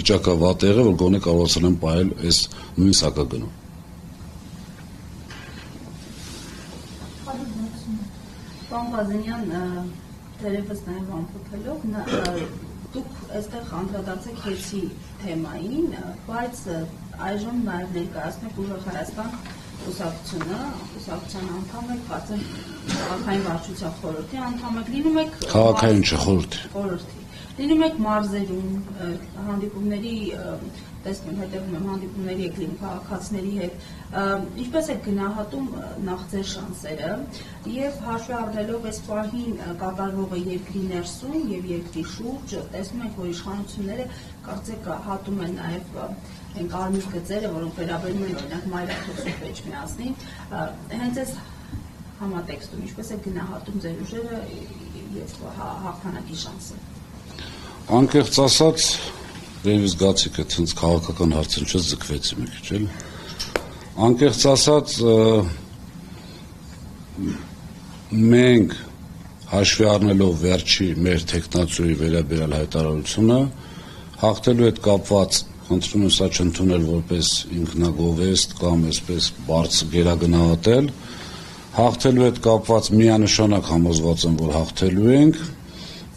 վիճակը վատ եղել, որ գոնե կարողացել են պահել այս նույն սակագնում։ Պարոն Ղազենյան, թերևս նաև ամփոփելով, դուք այստեղ անդրադարձեք հերթի թեմային, բայց այժմ նաև ներկայացնեք Ուժեղ Հայաստան կուսակցության անդամ եք, կարծեմ քաղաքային վարչության խորհրդի անդամ եք, լինում եք քաղաքային չէ, խորհրդի։ Լինում եք մարզերում, հանդիպումների տեսնում հետևում եմ հանդիպումների եք լինում քաղաքացիների հետ, ինչպես եք գնահատում նախ ձեր շանսերը եւ հաշվի առնելով այս պահին կատարվողը երկրի ներսում եւ երկրի շուրջ, տեսնում եք, որ իշխանությունները կարծեք հատում են նաեւ այն կարմիր գծերը, որոնք վերաբերում են օրինակ մայրաթոցու Էջմիածնին, հենց այս համատեքստում ինչպես եք գնահատում ձեր ուժերը եւ հաղթանակի շանսը։ Անկեղծ ասած, երևի զգացիք այդ հենց քաղաքական հարցերից ձգվեցի մի քիչ, էլի։ Անկեղծ ասած, մենք հաշվի առնելով վերջի մեր տեխնացուի վերաբերյալ հայտարարությունը, հաղթելու հետ կապված, խնդրում եմ սա չընդունել որպես ինքնագովեստ կամ այսպես բարձր գերագնահատել, հաղթելու հետ կապված միանշանակ համոզված եմ, որ հաղթելու ենք,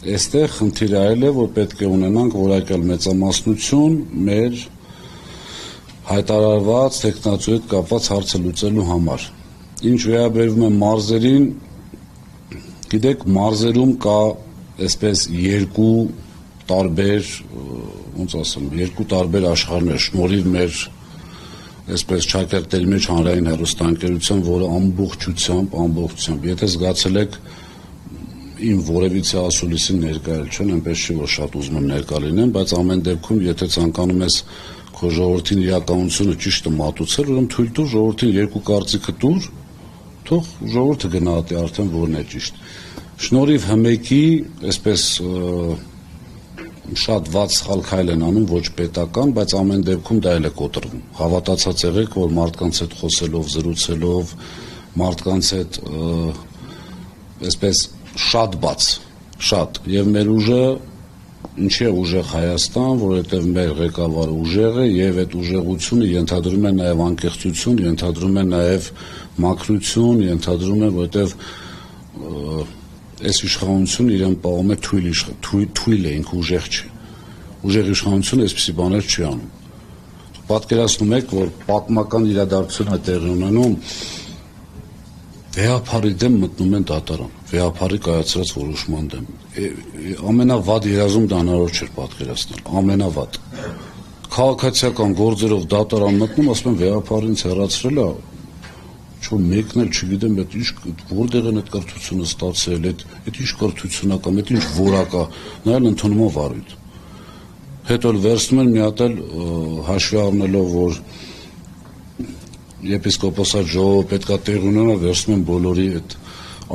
այստեղ խնդիրը այլ է, որ պետք է ունենանք որակյալ մեծամասնություն մեր հայտարարված տեխնացուի հետ կապված հարցը լուծելու համար։ Ինչ վերաբերում է մարզերին, գիտեք, մարզերում կա այսպես երկու տարբեր աշխարհներ, շնորհիվ մեր այսպես Չակերտների մեջ հանրային հեռուստաընկերության, որը ամբողջությամբ, եթե զգացել եք իմ որևիցե ասուլիսին ներկայել չեն, այնպես չի, որ շատ ուզում եմ ներկա լինեմ, բայց ամեն դեպքում, եթե ցանկանում ես քո ժողովրդին իրականությունը ճիշտը մատուցել, ուրեմն թույլ տուր ժողովրդին երկու կարծիքը տուր, թող ժողովուրդը գնահատի արդեն որն է ճիշտ։ Շնորհիվ ՀՄԵԿ-ի, այսպես շատ վատ սխալ քայլ են անում, ոչ պետական, բայց ամեն դեպքում դա էլ է կոտրվում։ Հավատացած եղեք, որ մարդկանց հետ խոսելով, զրուցելով, մարդկանց հետ այսպես շատ բաց, շատ, եւ մեր ուժը ինչի է Ուժեղ Հայաստան, որովհետեւ մեր ղեկավարը ուժեղ է եւ այդ ուժեղությունը ենթադրում է նաեւ անկեղծություն, ենթադրում է նաեւ մաքրություն, ենթադրում է, որովհետեւ այս իշխանությունը իրեն պահում է թույլ է, ինքը ուժեղ չի։ Ուժեղ իշխանությունը այսպիսի բաներ չի անում։ Պատկերացնում եք, որ պատմական իրադարձություն է տեղի ունենում, վեհափարի դեմ մտնում են դատարան, վեհափարի կայացրած որոշման դեմ։ Ամենավատ երազում դա հնարավոր չէր պատկերացնել, ամենավատ։ Քաղաքացիական գործերով դատարան մտնում, ասում են վեհափարին հեռացրել է, Չո մեկն էլ չգիտեմ, որտեղ են այդ կրթությունը ստացել, այդ ինչ կրթություն է կամ այդ ինչ որակ է, նայել ընդունում են վարույթ։ Հետո վերցնում են մի հատ էլ հաշվի առնելով, որ եպիսկոպոսատ ժողովը պետք է տեղ ունենա, վերցնում են բոլորի այդ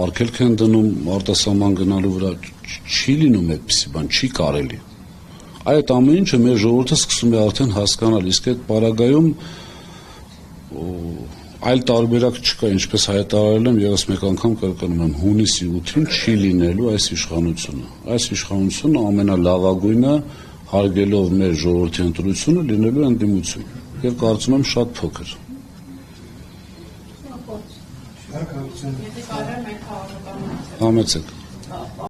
արգելք են դնում արտասահման գնալու վրա, չի լինում այդպիսի բան, չի կարելի։ Այդ ամեն ինչը մեր ժողովուրդը սկսում է արդեն հասկանալ, իսկ այդ պարագայում այլ տարբերակ չկա, ինչպես հայտարարել եմ, եւս մեկ անգամ կրկնում եմ, հունիսի 8-ին չի լինելու այս իշխանությունը։ Այս իշխանությունը ամենալավագույնը հարգելով մեր ժողովրդի ընտրությունը լինելու ընդդիմություն։ Եվ կարծում եմ շատ փոքր։ Համեցեք։